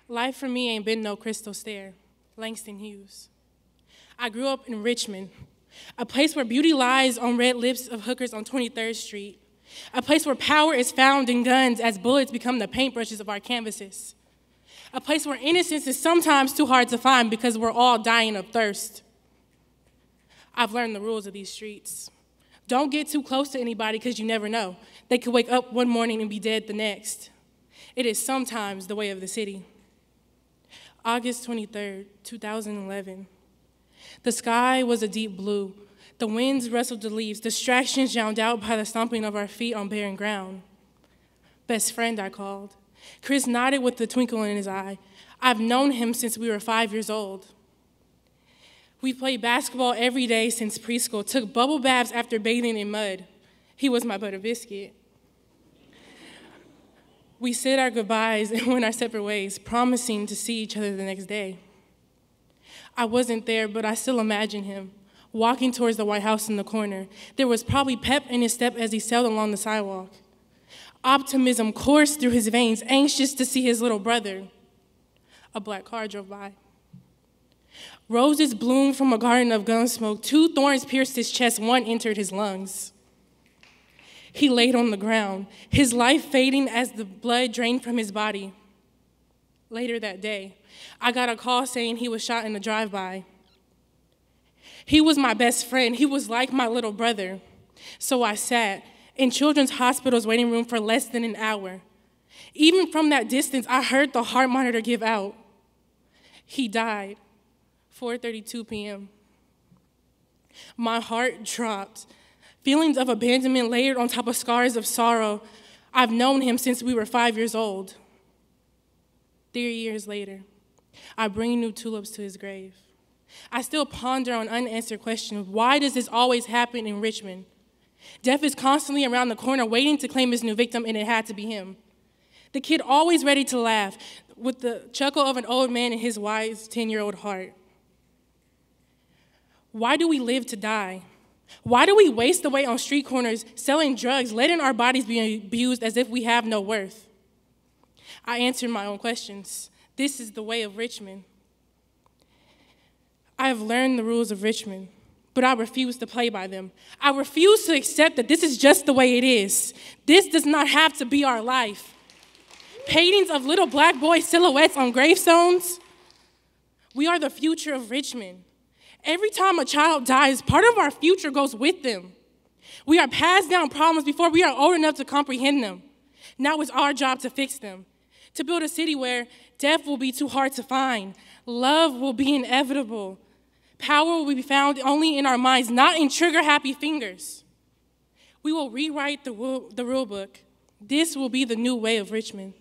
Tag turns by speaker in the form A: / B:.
A: Life for me ain't been no crystal stair. Langston Hughes. I grew up in Richmond, a place where beauty lies on red lips of hookers on 23rd Street, a place where power is found in guns as bullets become the paintbrushes of our canvases, a place where innocence is sometimes too hard to find because we're all dying of thirst. I've learned the rules of these streets. Don't get too close to anybody because you never know. They could wake up one morning and be dead the next. It is sometimes the way of the city. August 23rd, 2011. The sky was a deep blue. The winds rustled the leaves, distractions drowned out by the stomping of our feet on barren ground. Best friend, I called. Chris nodded with a twinkle in his eye. I've known him since we were 5 years old. We played basketball every day since preschool, took bubble baths after bathing in mud. He was my butter biscuit. We said our goodbyes and went our separate ways, promising to see each other the next day. I wasn't there, but I still imagine him, walking towards the White House in the corner. There was probably pep in his step as he sailed along the sidewalk. Optimism coursed through his veins, anxious to see his little brother. A black car drove by. Roses bloomed from a garden of gun smoke. 2 thorns pierced his chest, 1 entered his lungs. He laid on the ground, his life fading as the blood drained from his body. Later that day, I got a call saying he was shot in a drive-by. He was my best friend. He was like my little brother. So I sat in Children's Hospital's waiting room for less than an hour. Even from that distance, I heard the heart monitor give out. He died, 4:32 p.m. My heart dropped. Feelings of abandonment layered on top of scars of sorrow. I've known him since we were 5 years old. 3 years later, I bring new tulips to his grave. I still ponder on unanswered questions. Why does this always happen in Richmond? Death is constantly around the corner waiting to claim his new victim, and it had to be him. The kid always ready to laugh, with the chuckle of an old man in his wise 10-year-old heart. Why do we live to die? Why do we waste away on street corners, selling drugs, letting our bodies be abused as if we have no worth? I answered my own questions. This is the way of Richmond. I have learned the rules of Richmond, but I refuse to play by them. I refuse to accept that this is just the way it is. This does not have to be our life. Paintings of little black boy silhouettes on gravestones. We are the future of Richmond. Every time a child dies, part of our future goes with them. We are passed down problems before we are old enough to comprehend them. Now it's our job to fix them, to build a city where death will be too hard to find, love will be inevitable, power will be found only in our minds, not in trigger-happy fingers. We will rewrite the rule book. This will be the new way of Richmond.